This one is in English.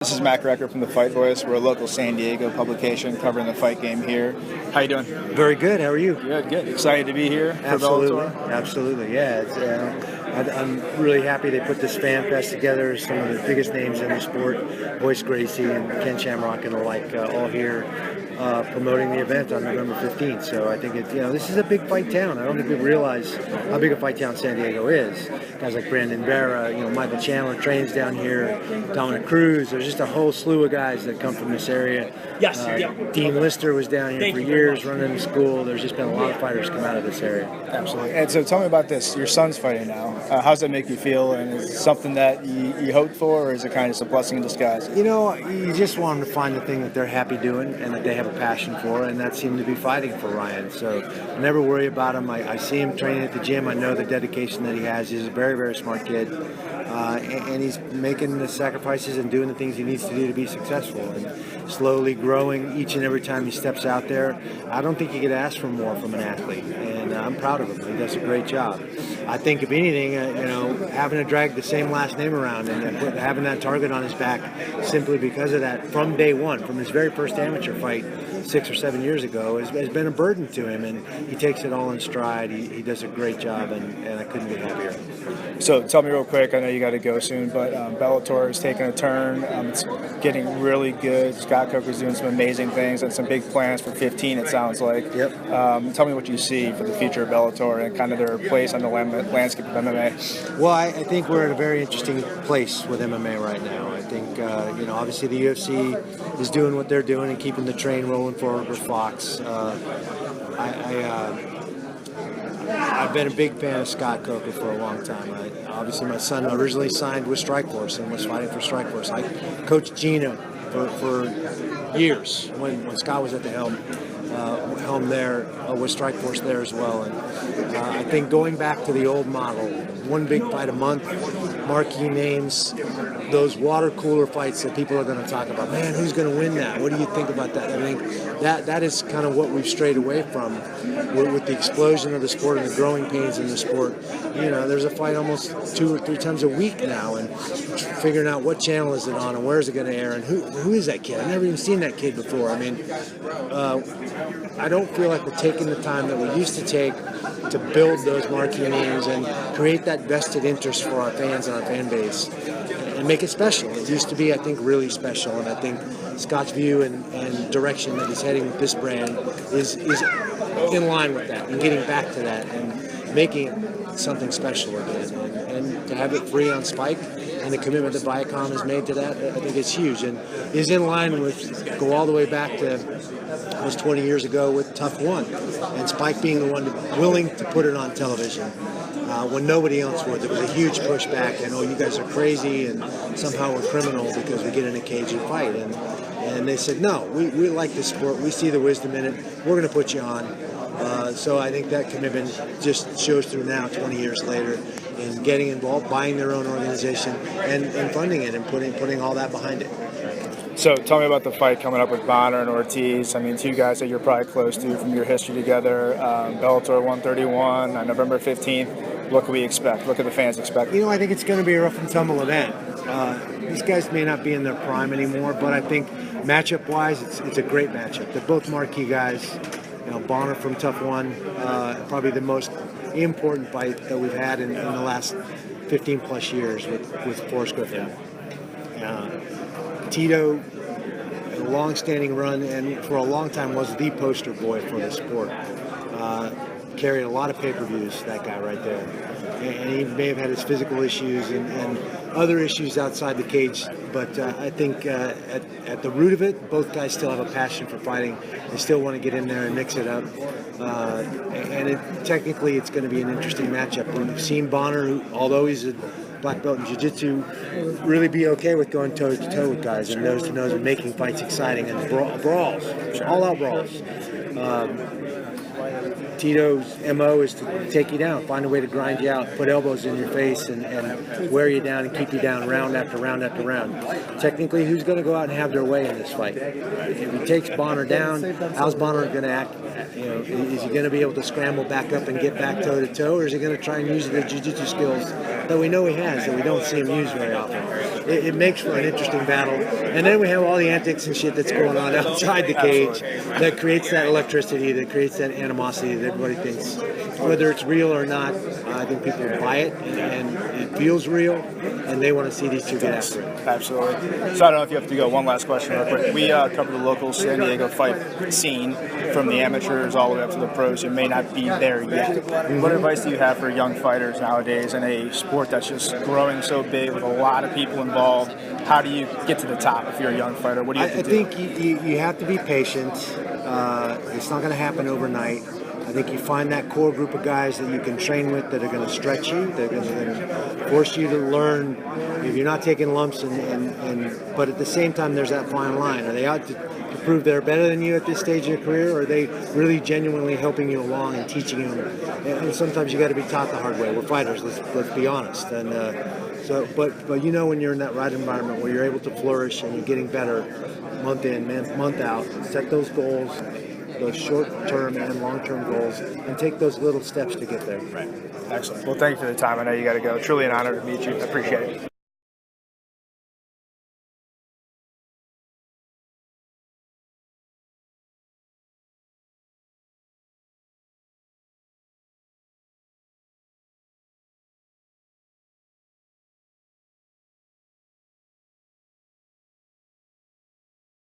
This is Mac Recker from The Fight Voice. We're a local San Diego publication covering the fight game here. How you doing? Very good. How are you? Good. Excited to be here for Absolutely. Bellator? Absolutely. Yeah. I'm really happy they put this fan fest together. Some of the biggest names in the sport, Boyce Gracie and Ken Shamrock and the like, all here promoting the event on November 15th. So I think this is a big fight town. I don't think people realize how big a fight town San Diego is. Guys like Brandon Vera, Michael Chandler trains down here, Dominic Cruz. There's just a whole slew of guys that come from this area. Yes. Dean Lister was down here for years running the school. There's just been a lot of fighters come out of this area. Absolutely. And so tell me about this. Your son's fighting now. How does that make you feel? And is it something that you hoped for, or is it kind of just a blessing in disguise? You just want them to find the thing that they're happy doing and that they have a passion for, and that seemed to be fighting for Ryan. So I never worry about him. I see him training at the gym. I know the dedication that he has. He's a very, very smart kid. And he's making the sacrifices and doing the things he needs to do to be successful, and slowly growing each and every time he steps out there. I don't think you could ask for more from an athlete, and I'm proud of him. He does a great job. I think, if anything, having to drag the same last name around and having that target on his back simply because of that from day one, from his very first amateur fight 6 or 7 years ago, has been a burden to him, and he takes it all in stride. He does a great job, and I couldn't be happier. So tell me real quick, I know you got to go soon, but Bellator is taking a turn. It's getting really good. Scott Coker's doing some amazing things and some big plans for 15, it sounds like. Yep. Tell me what you see for the future of Bellator and kind of their place on the landscape of MMA. Well, I think we're at a very interesting place with MMA right now. I think, obviously the UFC is doing what they're doing and keeping the train rolling forward with Fox. I've been a big fan of Scott Coker for a long time. Obviously, my son originally signed with Strikeforce and was fighting for Strikeforce. I coached Gina for years when Scott was at the helm there with Strikeforce there as well. And I think going back to the old model, one big fight a month, marquee names, those water cooler fights that people are going to talk about. Man, who's going to win that? What do you think about that? I think that is kind of what we've strayed away from with the explosion of the sport and the growing pains in the sport. There's a fight almost 2 or 3 times a week now, and figuring out what channel is it on and where is it going to air and who is that kid? I've never even seen that kid before. I mean, I don't feel like we're taking the time that we used to take to build those marquee names and create that vested interest for our fans and our fan base and make it special. It used to be, I think, really special, and I think Scott's view and direction that he's heading with this brand is in line with that and getting back to that and making something special again. And to have it free on Spike and the commitment that Viacom has made to that, I think it's huge and is in line with, go all the way back to almost 20 years ago with Tough One, and Spike being the one willing to put it on television when nobody else would. There was a huge pushback, and you guys are crazy, and somehow we're criminal because we get in a cage and fight. And they said, no, we like this sport. We see the wisdom in it. We're going to put you on. So I think that commitment just shows through now, 20 years later, in getting involved, buying their own organization, and funding it and putting all that behind it. So tell me about the fight coming up with Bonnar and Ortiz. I mean, 2 guys that you're probably close to from your history together. Bellator 131 on November 15th. What can we expect? What can the fans expect? I think it's going to be a rough and tumble event. These guys may not be in their prime anymore, but I think matchup-wise, it's a great matchup. They're both marquee guys. Bonnar from Tough One, probably the most important fight that we've had in the last 15-plus years with Forrest Griffin. Tito, a long-standing run, and for a long time was the poster boy for the sport. Carried a lot of pay-per-views, that guy right there. And he may have had his physical issues and other issues outside the cage, but I think at the root of it, both guys still have a passion for fighting. They still want to get in there and mix it up. Technically, it's going to be an interesting matchup. We've seen Bonnar, who, although he's a black belt in jiu-jitsu, really be okay with going toe-to-toe with guys and nose-to-nose and making fights exciting and brawls, all-out brawls. Tito's MO is to take you down, find a way to grind you out, put elbows in your face and wear you down and keep you down round after round after round. Technically, who's going to go out and have their way in this fight? If he takes Bonnar down, how's Bonnar going to act? Is he going to be able to scramble back up and get back toe-to-toe, or is he going to try and use the jiu-jitsu skills that we know he has, that we don't see him use very often? it makes for an interesting battle. And then we have all the antics and shit that's going on outside the cage that creates that electricity, that creates that animosity that everybody thinks, whether it's real or not. I think people buy it, and it feels real, and they want to see these two get after it. Absolutely. So I don't know if you have to go. One last question real quick. We cover the local San Diego fight scene from the amateurs all the way up to the pros. You may not be there yet. What advice do you have for young fighters nowadays in a sport that's just growing so big with a lot of people involved? How do you get to the top if you're a young fighter? What do you have to do? I think you have to be patient. It's not going to happen overnight. I think you find that core group of guys that you can train with that are going to stretch you, that are going to force you to learn. If you're not taking lumps, but at the same time, there's that fine line. Are they out to prove they're better than you at this stage of your career, or are they really genuinely helping you along and teaching you? And sometimes you got to be taught the hard way. We're fighters. Let's be honest. And but you know when you're in that right environment where you're able to flourish and you're getting better month in, month out, set those goals, those short-term and long-term goals, and take those little steps to get there. Right. Excellent. Well, thank you for the time. I know you got to go. Truly an honor to meet you. I appreciate it.